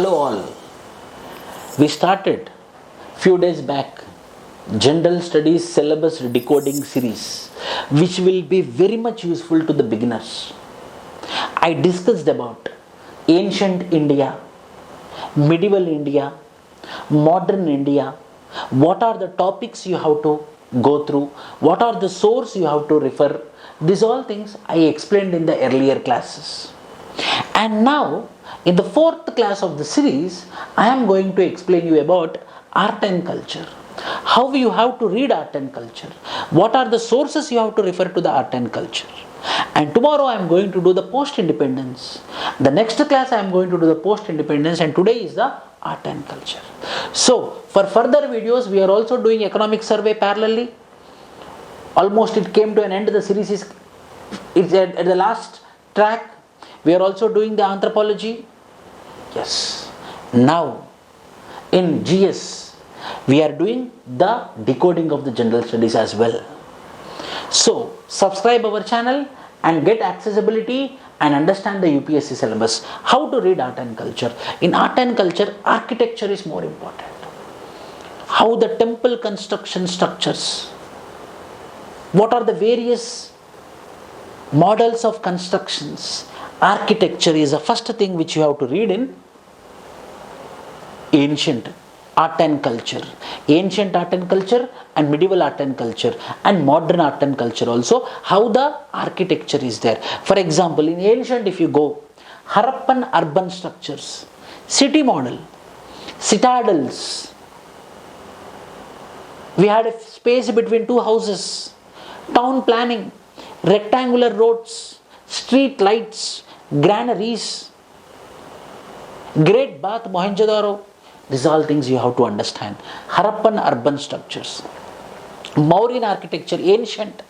Hello all. We started few days back General Studies Syllabus Decoding series, which will be very much useful to the beginners. I discussed about ancient India, medieval India, modern India, what are the topics you have to go through, what are the sources you have to refer. These all things I explained in the earlier classes. And now, in the fourth class of the series, I am going to explain you about art and culture. How you have to read art and culture. What are the sources you have to refer to the art and culture. And tomorrow I am going to do the post-independence. The next class I am going to do the post-independence, and today is the art and culture. So, for further videos, we are also doing economic survey parallelly. Almost it came to an end. The series is at the last track. We are also doing the anthropology. Yes. Now, in GS, we are doing the decoding of the general studies as well. So, subscribe our channel and get accessibility and understand the UPSC syllabus. How to read art and culture. In art and culture, architecture is more important. How the temple construction structures. What are the various models of constructions. Architecture is the first thing which you have to read in ancient art and culture. Ancient art and culture and medieval art and culture and modern art and culture also. How the architecture is there. For example, in ancient if you go, Harappan urban structures, city model, citadels. We had a space between two houses, town planning, rectangular roads, street lights, granaries, great bath, Mohenjo-daro. These are all things you have to understand. Harappan urban structures. Mauryan architecture, ancient.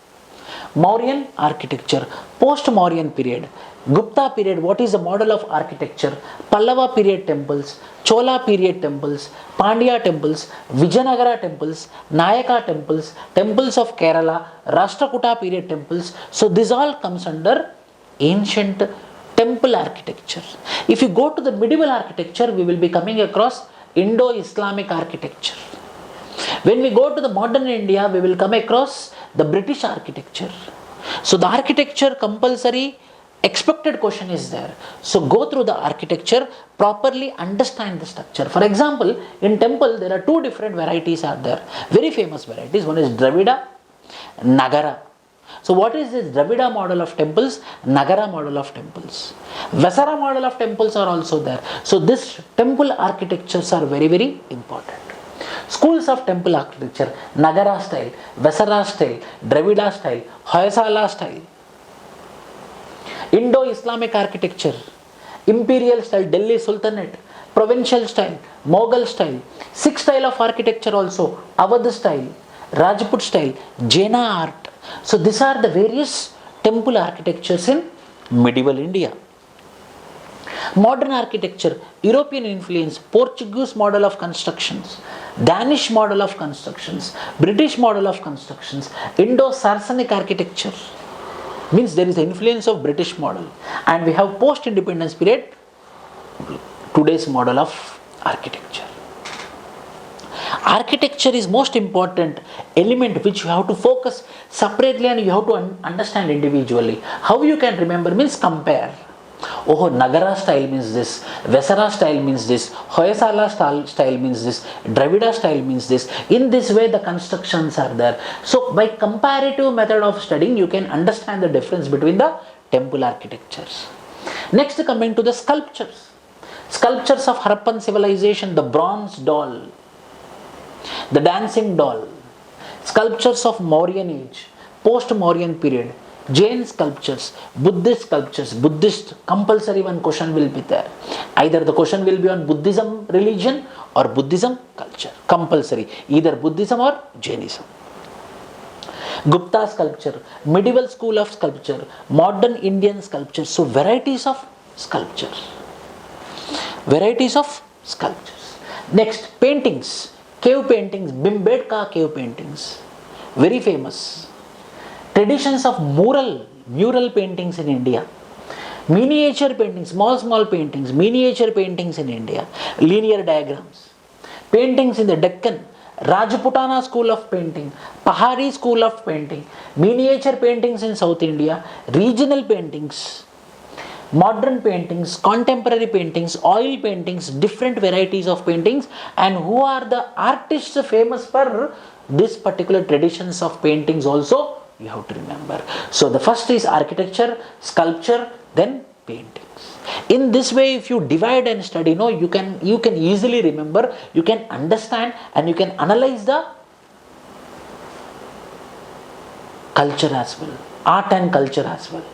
Mauryan architecture, post-Mauryan period. Gupta period, what is the model of architecture? Pallava period temples, Chola period temples, Pandya temples, Vijayanagara temples, Nayaka temples, temples of Kerala, Rashtrakuta period temples. So this all comes under ancient temple architecture. If you go to the medieval architecture, we will be coming across Indo-Islamic architecture. When we go to the modern India, we will come across the British architecture. So the architecture compulsory expected question is there. So go through the architecture, properly understand the structure. For example, in temple there are two different varieties are there. Very famous varieties. One is Dravida, Nagara. So what is this Dravida model of temples, Nagara model of temples? Vesara model of temples are also there. So this temple architectures are very, very important. Schools of temple architecture, Nagara style, Vesara style, Dravida style, Hoysala style. Indo-Islamic architecture, imperial style, Delhi Sultanate, provincial style, Mughal style, Sikh style of architecture also, Awadh style, Rajput style, Jaina art. So these are the various temple architectures in medieval India. Modern architecture, European influence, Portuguese model of constructions, Danish model of constructions, British model of constructions, Indo-Saracenic architecture. Means there is the influence of British model. And we have post-independence period, today's model of architecture. Architecture is most important element which you have to focus separately and you have to understand individually. How you can remember means compare. Oh, Nagara style means this, Vesara style means this, Hoysala style means this, Dravida style means this. In this way the constructions are there. So by comparative method of studying you can understand the difference between the temple architectures. Next, coming to the sculptures. Sculptures of Harappan civilization, the bronze doll, the dancing doll, sculptures of Mauryan age, post-Mauryan period, Jain sculptures, Buddhist sculptures. Buddhist compulsory one question will be there. Either the question will be on Buddhism religion or Buddhism culture. Compulsory. Either Buddhism or Jainism. Gupta sculpture, medieval school of sculpture, modern Indian sculpture. So varieties of sculptures. Varieties of sculptures. Next, paintings. Cave paintings, Bhimbedka cave paintings, very famous. Traditions of mural paintings in India. Miniature paintings, small paintings, miniature paintings in India, linear diagrams, paintings in the Deccan, Rajputana school of painting, Pahari school of painting, miniature paintings in South India, regional paintings, modern paintings, contemporary paintings, oil paintings, different varieties of paintings, and who are the artists famous for this particular traditions of paintings also you have to remember. So the first is architecture, sculpture, then paintings. In this way, if you divide and study, you can easily remember, you can understand, and you can analyze the culture as well, art and culture as well.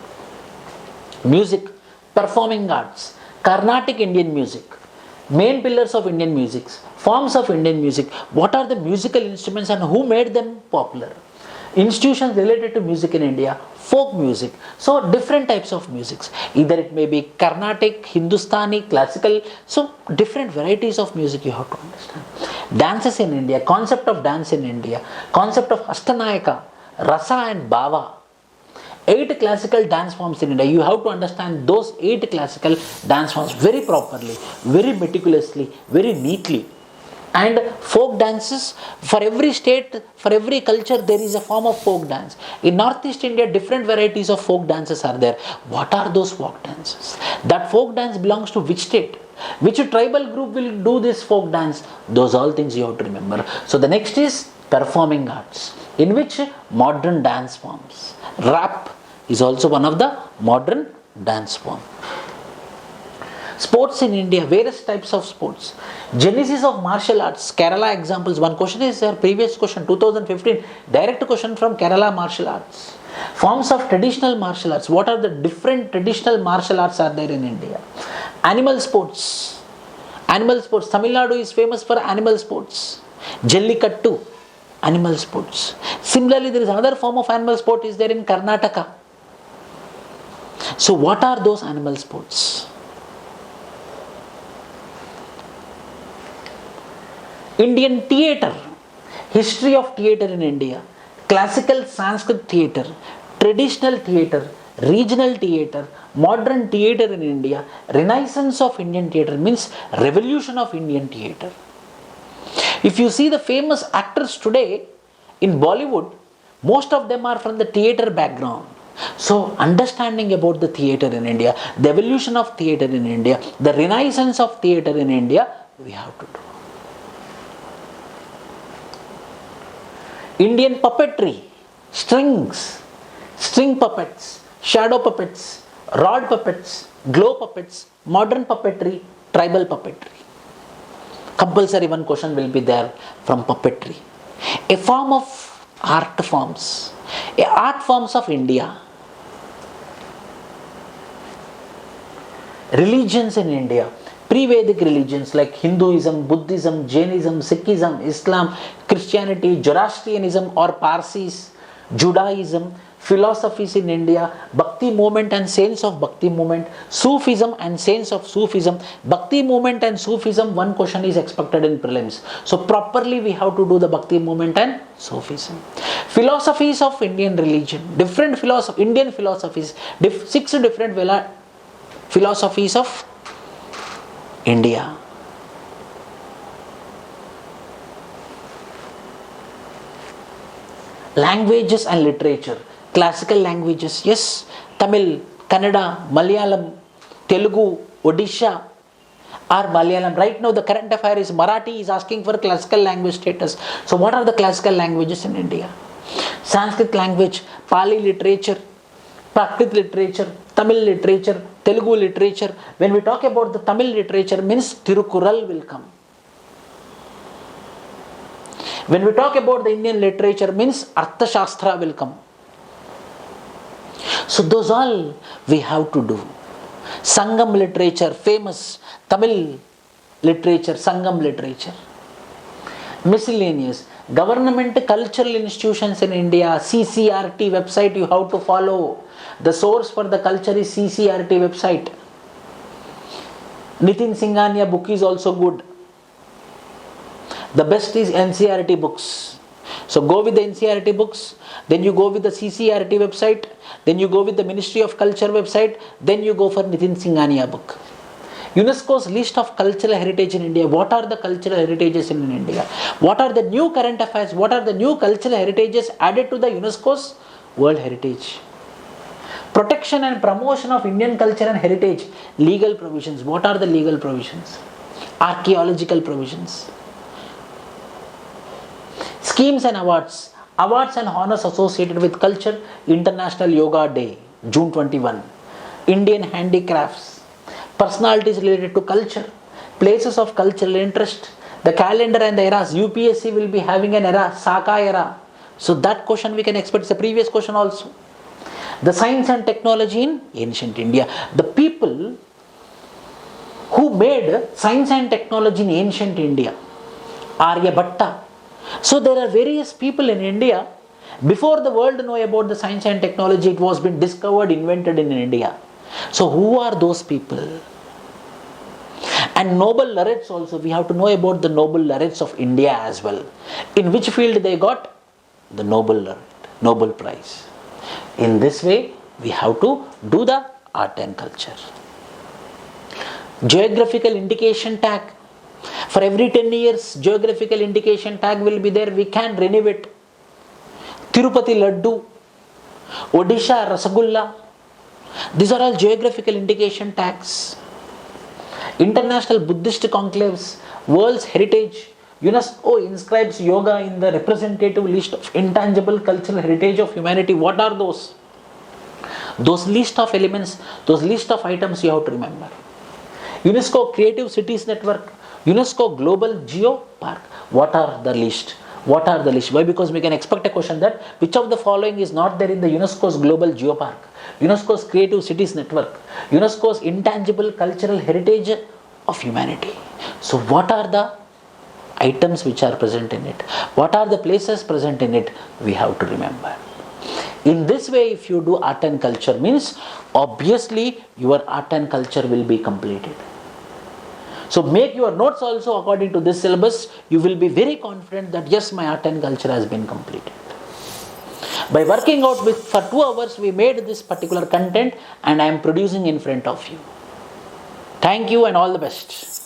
Music, performing arts, Carnatic Indian music, main pillars of Indian music, forms of Indian music, what are the musical instruments and who made them popular, institutions related to music in India, folk music. So different types of musics, either it may be Carnatic, Hindustani, classical, so different varieties of music you have to understand. Dances in India, concept of dance in India, concept of Hastanayaka, Rasa and Bhava. 8 classical dance forms in India. You have to understand those 8 classical dance forms very properly, very meticulously, very neatly. And folk dances, for every state, for every culture, there is a form of folk dance. In Northeast India, different varieties of folk dances are there. What are those folk dances? That folk dance belongs to which state? Which tribal group will do this folk dance? Those all things you have to remember. So the next is performing arts, in which modern dance forms. Rap is also one of the modern dance form. Sports in India, various types of sports. Genesis of martial arts, Kerala examples. One question is there, previous question, 2015, direct question from Kerala martial arts. Forms of traditional martial arts. What are the different traditional martial arts are there in India? Animal sports. Animal sports. Tamil Nadu is famous for animal sports. Jallikattu, animal sports. Similarly, there is another form of animal sport is there in Karnataka. So what are those animal sports? Indian theatre, history of theatre in India, classical Sanskrit theatre, traditional theatre, regional theatre, modern theatre in India, renaissance of Indian theatre means revolution of Indian theatre. If you see the famous actors today in Bollywood, most of them are from the theatre background. So understanding about the theatre in India, the evolution of theatre in India, the renaissance of theatre in India, we have to do. Indian puppetry, strings, string puppets, shadow puppets, rod puppets, glow puppets, modern puppetry, tribal puppetry. Compulsory one question will be there from puppetry. A form of art forms, art forms of India. Religions in India. Pre-Vedic religions like Hinduism, Buddhism, Jainism, Sikhism, Islam, Christianity, Zoroastrianism or Parsis, Judaism, philosophies in India, Bhakti movement and saints of Bhakti movement, Sufism and saints of Sufism. Bhakti movement and Sufism, one question is expected in prelims. So properly we have to do the Bhakti movement and Sufism. Philosophies of Indian religion, different Indian philosophies, 6 different philosophies of India. Languages and literature. Classical languages, yes, Tamil, Kannada, Malayalam, Telugu, Odisha or Malayalam. Right now the current affair is Marathi is asking for classical language status. So what are the classical languages in India? Sanskrit language, Pali literature, Prakrit literature, Tamil literature, Telugu literature. When we talk about the Tamil literature means Tirukural will come. When we talk about the Indian literature means Artha Shastra will come. So those all we have to do. Sangam literature, famous Tamil literature, Sangam literature. Miscellaneous. Government cultural institutions in India, CCRT website you have to follow. The source for the culture is CCRT website. Nitin Singhania book is also good. The best is NCRT books. So go with the NCERT books, then you go with the CCERT website, then you go with the Ministry of Culture website, then you go for Nitin Singhania book. UNESCO's list of cultural heritage in India. What are the cultural heritages in India? What are the new current affairs? What are the new cultural heritages added to the UNESCO's World Heritage? Protection and promotion of Indian culture and heritage. Legal provisions. What are the legal provisions? Archaeological provisions. Schemes and awards. Awards and honors associated with culture. International Yoga Day, June 21. Indian handicrafts. Personalities related to culture. Places of cultural interest. The calendar and the eras. UPSC will be having an era, Saka era. So that question we can expect. It's a previous question also. The science and technology in ancient India. The people who made science and technology in ancient India. Aryabhatta. So there are various people in India. Before the world know about the science and technology, it was been discovered, invented in India. So who are those people? And Nobel laureates also. We have to know about the Nobel laureates of India as well. In which field they got? The Nobel Prize. In this way, we have to do the art and culture. Geographical Indication Tag. For every 10 years, Geographical Indication Tag will be there. We can renew it. Tirupati Laddu, Odisha Rasagulla. These are all Geographical Indication Tags. International Buddhist Conclaves, World's Heritage. UNESCO inscribes yoga in the representative list of intangible cultural heritage of humanity. What are those? Those list of elements, those list of items you have to remember. UNESCO Creative Cities Network, UNESCO Global Geo Park. What are the list? What are the list? Why? Because we can expect a question that which of the following is not there in the UNESCO's Global Geo Park, UNESCO's Creative Cities Network, UNESCO's Intangible Cultural Heritage of Humanity. So what are the items which are present in it? What are the places present in it? We have to remember. In this way, if you do art and culture, means obviously your art and culture will be completed. So make your notes also according to this syllabus. You will be very confident that yes, my art and culture has been completed. By working out for 2 hours, we made this particular content and I am producing in front of you. Thank you and all the best.